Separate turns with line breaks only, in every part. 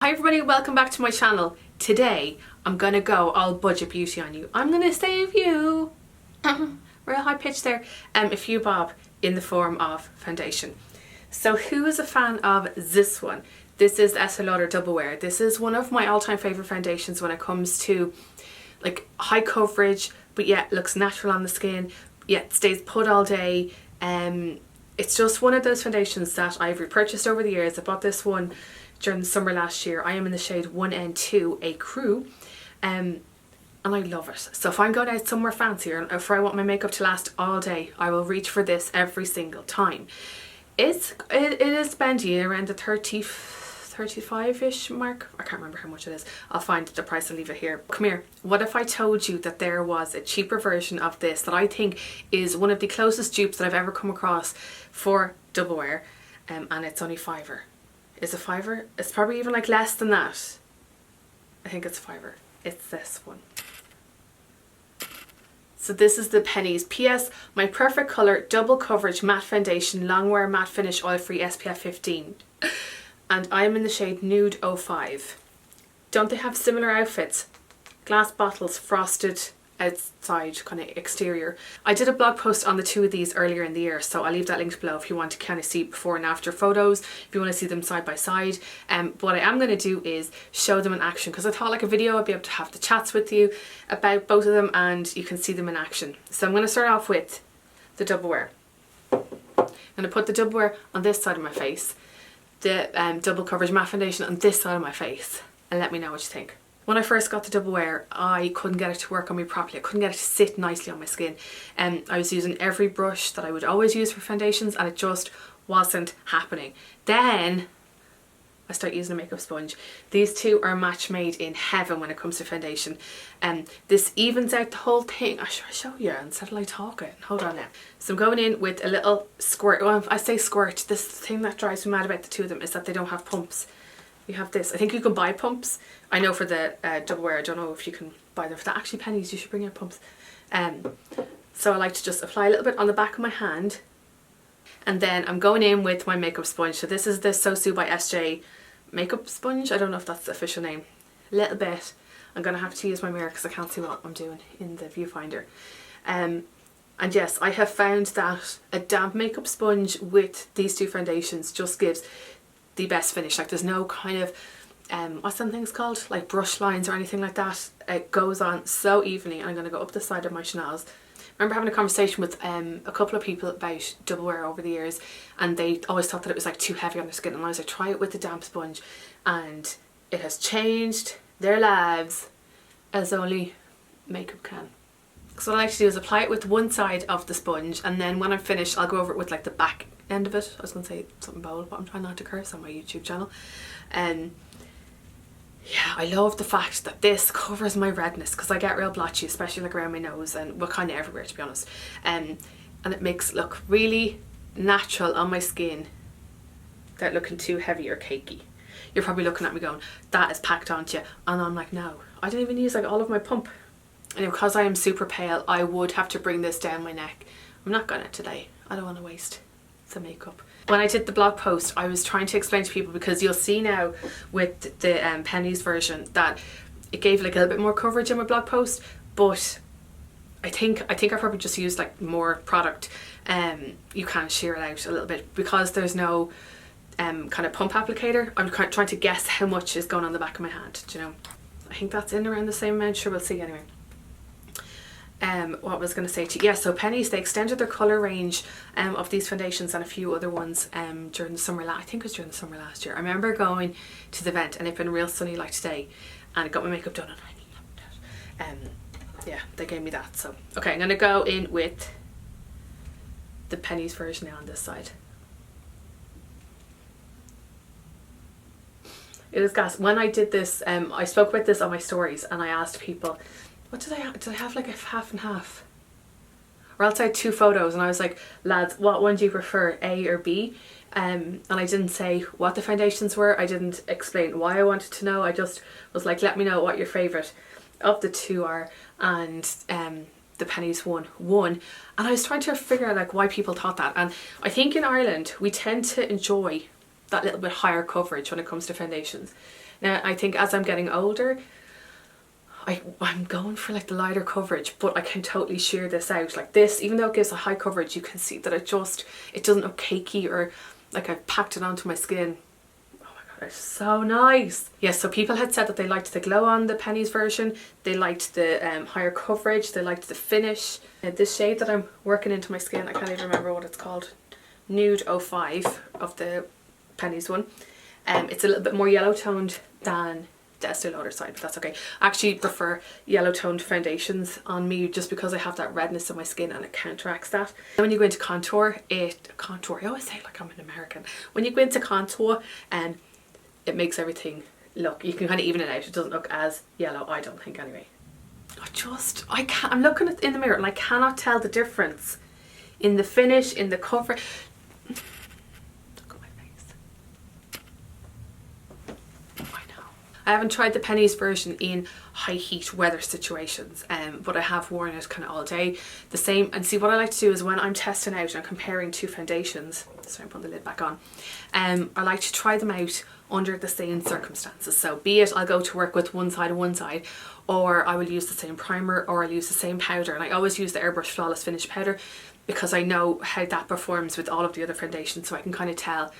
Hi everybody, welcome back to my channel. Today I'm gonna go all budget beauty on you. I'm gonna save you, real high pitch there, a few bob in the form of foundation. So who is a fan of this one? This is Estée Lauder Double Wear. This is one of my all-time favorite foundations when it comes to like high coverage, but yet looks natural on the skin, yet stays put all day. It's just one of those foundations that I've repurchased over the years. I bought this one during the summer last year. I am in the shade 1N2 A Crew, and I love it. So if I'm going out somewhere fancier and if I want my makeup to last all day, I will reach for this every single time. It is spendy, around the 35-ish mark. I can't remember how much it is. I'll find the price and leave it here. Come here. What if I told you that there was a cheaper version of this that I think is one of the closest dupes that I've ever come across for Double Wear, and it's only £5. Is it £5? It's probably even like less than that. I think it's £5. It's this one. So this is the Pennies. PS, my perfect colour, double coverage matte foundation, long wear matte finish, oil free, SPF 15. And I'm in the shade Nude 05. Don't they have similar outfits? Glass bottles, frosted outside kind of exterior. I did a blog post on the two of these earlier in the year, so I'll leave that linked below if you want to kind of see before and after photos, if you want to see them side by side. But what I am going to do is show them in action, because I thought like a video I'd be able to have the chats with you about both of them and you can see them in action. So I'm going to start off with the Double Wear. I'm going to put the Double Wear on this side of my face, the double coverage matte foundation on this side of my face, and let me know what you think. When I first got the Double Wear, I couldn't get it to work on me properly. I couldn't get it to sit nicely on my skin. I was using every brush that I would always use for foundations and it just wasn't happening. Then I started using a makeup sponge. These two are match made in heaven when it comes to foundation. This evens out the whole thing. I should show you instead of like talking. Hold on now. So I'm going in with a little squirt. Well, I say squirt. This thing that drives me mad about the two of them is that they don't have pumps. You have this. I think you can buy pumps. I know for the Double Wear, I don't know if you can buy them for that. Actually, Pennies, you should bring out pumps. So I like to just apply a little bit on the back of my hand, and then I'm going in with my makeup sponge. So this is the Sosu by SJ makeup sponge. I don't know if that's the official name. A little bit. I'm gonna have to use my mirror because I can't see what I'm doing in the viewfinder. And yes, I have found that a damp makeup sponge with these two foundations just gives the best finish. Like there's no kind of what's some things called, like brush lines or anything like that. It goes on so evenly. I'm going to go up the side of my Chanel's. I remember having a conversation with a couple of people about Double Wear over the years, and they always thought that it was like too heavy on their skin, and I was like, try it with the damp sponge, and it has changed their lives as only makeup can. So what I like to do is apply it with one side of the sponge, and then when I'm finished I'll go over it with like the back end of it. I was going to say something bold, but I'm trying not to curse on my YouTube channel. Yeah, I love the fact that this covers my redness, because I get real blotchy, especially like around my nose and well, kind of everywhere to be honest. And it makes it look really natural on my skin without looking too heavy or cakey. You're probably looking at me going, that is packed onto you, and I'm like, no, I didn't even use like all of my pump. And because I am super pale, I would have to bring this down my neck. I'm not gonna today. I don't want to waste the makeup. When I did the blog post, I was trying to explain to people, because you'll see now with the Pennies version that it gave like a little bit more coverage in my blog post, but I think I probably just used like more product. You can shear it out a little bit because there's no kind of pump applicator. I'm trying to guess how much is going on the back of my hand. Do you know? I think that's in around the same amount. Sure, we'll see anyway. What was going to say to you, yeah, so Pennies, they extended their colour range of these foundations and a few other ones during the summer, I think it was during the summer last year. I remember going to the event and it had been real sunny like today, and I got my makeup done and I loved it. Yeah, they gave me that. So okay, I'm going to go in with the Pennies version now on this side. It was gas. When I did this, I spoke about this on my stories and I asked people, what did I have? Did I have like a half and half? Or else I had two photos and I was like, lads, what one do you prefer, A or B? And I didn't say what the foundations were. I didn't explain why I wanted to know. I just was like, let me know what your favourite of the two are. And the Pennies won. And I was trying to figure out like why people thought that. And I think in Ireland we tend to enjoy that little bit higher coverage when it comes to foundations. Now I think as I'm getting older, I'm going for like the lighter coverage, but I can totally sheer this out. Like this, even though it gives a high coverage, you can see that it doesn't look cakey or like I've packed it onto my skin. Oh my god, it's so nice. Yes, so people had said that they liked the glow on the pennies version, they liked the higher coverage, they liked the finish. This shade that I'm working into my skin, I can't even remember what it's called, Nude 05 of the pennies one. It's a little bit more yellow toned than the Estee Lauder side, but that's okay. I actually prefer yellow toned foundations on me just because I have that redness in my skin and it counteracts that. And when you go into contour, I always say it like I'm an American. When you go into contour, it makes everything look, you can kind of even it out. It doesn't look as yellow, I don't think anyway. I'm looking in the mirror and I cannot tell the difference in the finish, in the cover. I haven't tried the pennies version in high heat weather situations, but I have worn it kind of all day. The same, and see what I like to do is when I'm testing out and comparing two foundations, sorry I'm putting the lid back on, I like to try them out under the same circumstances. So be it I'll go to work with one side, or I will use the same primer, or I'll use the same powder, and I always use the Airbrush Flawless Finish powder because I know how that performs with all of the other foundations, so I can kind of tell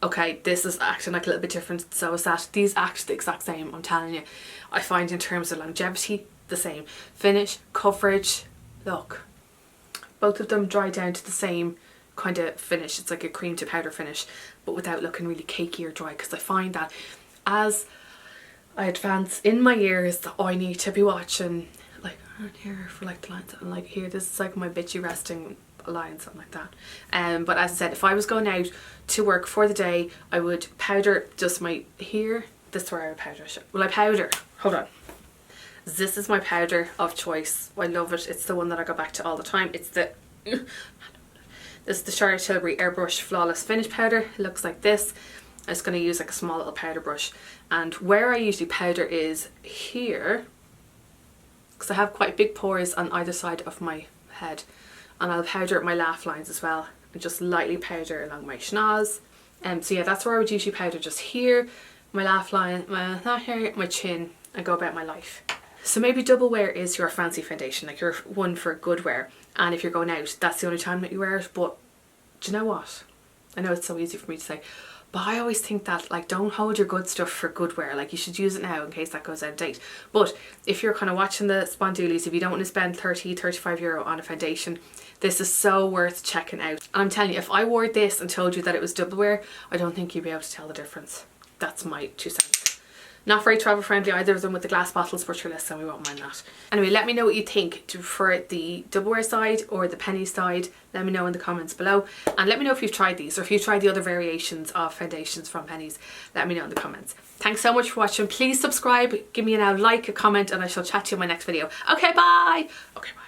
okay, this is acting like a little bit different, so is that. These act the exact same, I'm telling you. I find in terms of longevity, the same. Finish, coverage, look. Both of them dry down to the same kind of finish. It's like a cream to powder finish, but without looking really cakey or dry, because I find that as I advance in my years, I need to be watching like around here for like the lines, and like here, this is like my bitchy resting line, something like that. But as I said, if I was going out to work for the day, I would powder just my here. This is where I would powder. Well, I powder, hold on, this is my powder of choice. I love it. It's the one that I go back to all the time. It's the this is the Charlotte Tilbury Airbrush Flawless Finish powder. It looks like this. I'm just going to use like a small little powder brush, and where I usually powder is here, because I have quite big pores on either side of my head. And I'll powder my laugh lines as well, and just lightly powder along my schnoz. So yeah, that's where I would usually powder, just here, my laugh line, my chin, and go about my life. So maybe Double Wear is your fancy foundation, like your one for good wear. And if you're going out, that's the only time that you wear it. But do you know what? I know it's so easy for me to say, but I always think that like don't hold your good stuff for good wear. Like you should use it now in case that goes out of date. But if you're kind of watching the spondoolies, if you don't want to spend 30-35 euro on a foundation, this is so worth checking out. And I'm telling you, if I wore this and told you that it was Double Wear, I don't think you'd be able to tell the difference. That's my 2 cents. Not very travel friendly, either of them with the glass bottles, but you're less, and we won't mind that. Anyway, let me know what you think. Do you prefer the Double Wear side or the penny side? Let me know in the comments below, and let me know if you've tried these, or if you've tried the other variations of foundations from pennies. Let me know in the comments. Thanks so much for watching. Please subscribe, give me a like, a comment, and I shall chat to you in my next video. Okay, bye. Okay, bye.